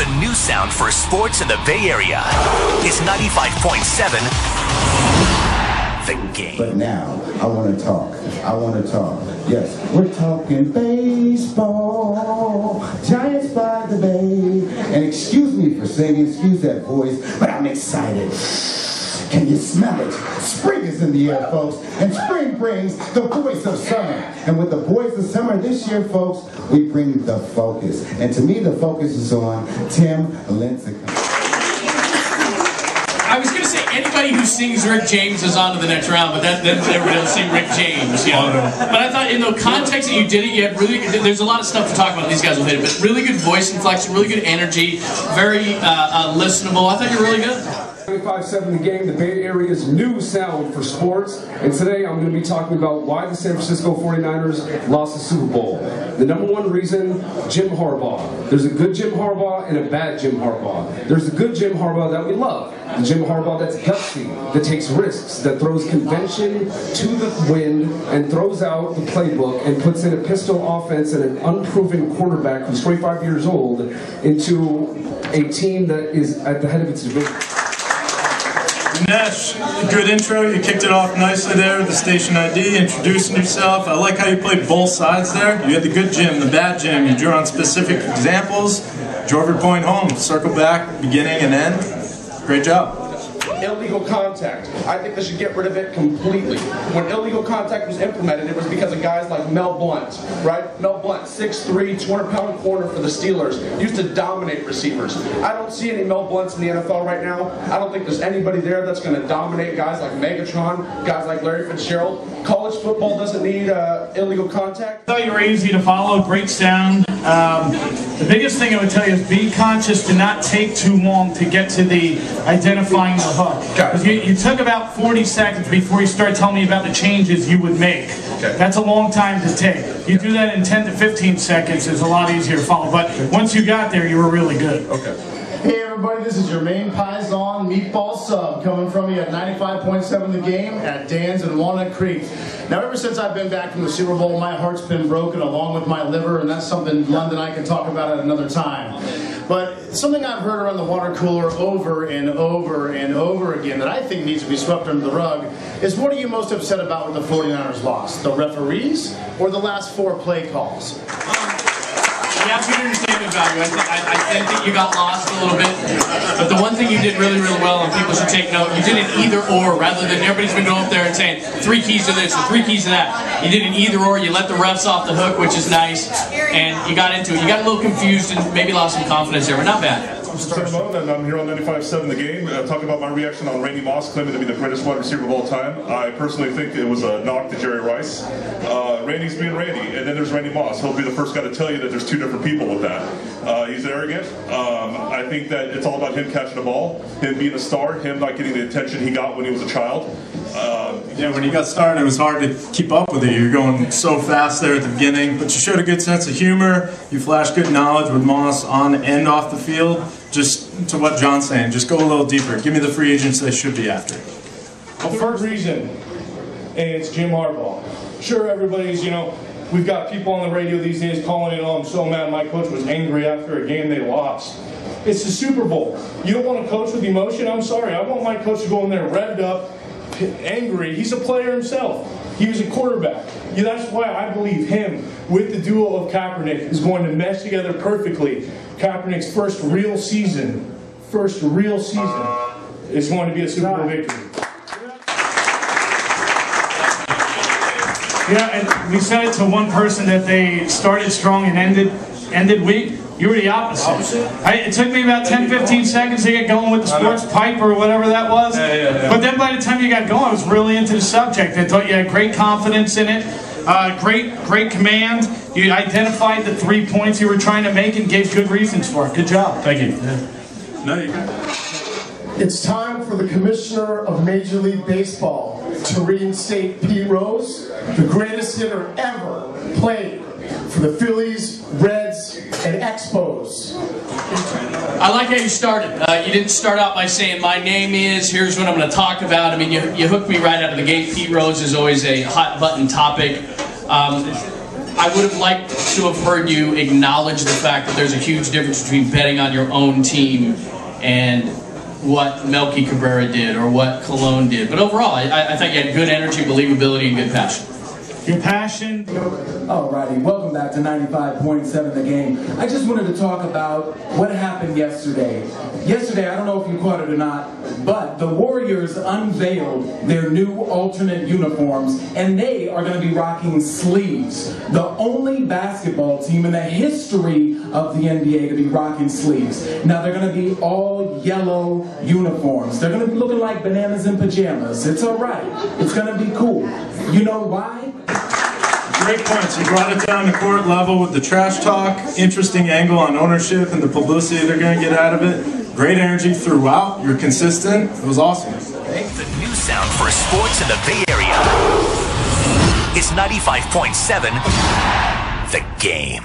The new sound for sports in the Bay Area is 95.7 The Game. But now, I want to talk. Yes, we're talking baseball. Giants by the bay. And excuse me for singing, excuse that voice, but I'm excited. Can you smell it? Spring is in the air, folks. And spring brings the voice of summer. And with the voice of summer this year, folks, we bring the focus. And to me, the focus is on Tim Lincecum. I was going to say anybody who sings Rick James is on to the next round, but then everybody else sing Rick James, you know. But I thought in the context that you did it, you had really good, there's a lot of stuff to talk about. These guys will hit it, but really good voice inflection, really good energy, very listenable. I thought you were really good. 95.7 The Game, the Bay Area's new sound for sports. And today I'm going to be talking about why the San Francisco 49ers lost the Super Bowl. The number one reason, Jim Harbaugh. There's a good Jim Harbaugh and a bad Jim Harbaugh. There's a good Jim Harbaugh that we love. The Jim Harbaugh that's gutsy, that takes risks, that throws convention to the wind and throws out the playbook and puts in a pistol offense and an unproven quarterback who's 25 years old into a team that is at the head of its division. Nash, good intro. You kicked it off nicely there with the station ID, introducing yourself. I like how you played both sides there. You had the good Jim, the bad Jim. You drew on specific examples, drove your point home, circle back, beginning and end. Great job. Illegal contact. I think they should get rid of it completely. When illegal contact was implemented, it was because of guys like Mel Blount, right? Mel Blount, 6'3", 200-pound corner for the Steelers, used to dominate receivers. I don't see any Mel Blounts in the NFL right now. I don't think there's anybody there that's going to dominate guys like Megatron, guys like Larry Fitzgerald. College football doesn't need illegal contact. I thought you were easy to follow, great sound. The biggest thing I would tell you is be conscious to not take too long to get to the identifying the hook. Because you took about 40 seconds before you started telling me about the changes you would make. Okay. That's a long time to take. You do that in 10 to 15 seconds, it's a lot easier to follow. But once you got there, you were really good. Okay. Hey everybody, this is your main Paisan meatball sub coming from you at 95.7 The Game at Dan's in Walnut Creek. Now ever since I've been back from the Super Bowl, my heart's been broken along with my liver, and that's something London and I can talk about at another time. But something I've heard around the water cooler over and over and over again that I think needs to be swept under the rug is, what are you most upset about with the 49ers loss? The referees or the last 4 play calls? Yeah, I'm good entertainment value. I think you got lost a little bit. But the one thing you did really, really well, and people should take note, you did an either or rather than everybody's been going up there and saying 3 keys to this and 3 keys to that. You did an either or. You let the refs off the hook, which is nice. And you got into it. You got a little confused and maybe lost some confidence there, but not bad. I'm Simone, and I'm here on 95.7 The Game, talking about my reaction on Randy Moss claiming to be the greatest wide receiver of all time. I personally think it was a knock to Jerry Rice. Randy's being Randy, and then there's Randy Moss. He'll be the first guy to tell you that there's 2 different people with that. He's arrogant. I think that it's all about him catching the ball, him being a star, him not getting the attention he got when he was a child. Yeah, when you got started, it was hard to keep up with it. You're going so fast there at the beginning, but you showed a good sense of humor. You flashed good knowledge with Moss on and off the field. Just to what John's saying, just go a little deeper. Give me the free agents they should be after. Well, first reason, and it's Jim Harbaugh. Sure, everybody's, we've got people on the radio these days calling in, oh, I'm so mad my coach was angry after a game they lost. It's the Super Bowl. You don't want to coach with emotion? I'm sorry. I want my coach to go in there revved up, angry. He's a player himself. He was a quarterback. Yeah, that's why I believe him with the duo of Kaepernick is going to mesh together perfectly. Kaepernick's first real season is going to be a Super Bowl victory. Yeah, and we said it to one person that they started strong and ended weak. You were the opposite. It took me about 10-15 seconds to get going with the sports pipe or whatever that was. Yeah. But then by the time you got going, I was really into the subject. I thought you had great confidence in it, great command. You identified the 3 points you were trying to make and gave good reasons for it. Good job. Thank you. No, you got it. It's time for the Commissioner of Major League Baseball to reinstate Pete Rose, the greatest hitter ever played for the Phillies, Reds, and Expos. I like how you started. You didn't start out by saying, my name is, here's what I'm going to talk about. I mean, you hooked me right out of the gate. Pete Rose is always a hot button topic. I would have liked to have heard you acknowledge the fact that there's a huge difference between betting on your own team and what Melky Cabrera did or what Cologne did. But overall, I thought you had good energy, believability, and good passion. Good passion. Alrighty, welcome back to 95.7 The Game. I just wanted to talk about what happened yesterday. Yesterday, I don't know if you caught it or not, but the Warriors unveiled their new alternate uniforms, and they are going to be rocking sleeves. The only basketball team in the history of the NBA to be rocking sleeves. Now, they're going to be all yellow uniforms. They're going to be looking like bananas in pajamas. It's alright. It's going to be cool. You know why? Great points. You brought it down to court level with the trash talk, interesting angle on ownership and the publicity they're going to get out of it. Great energy throughout. You're consistent. It was awesome. The new sound for sports in the Bay Area is 95.7 The Game.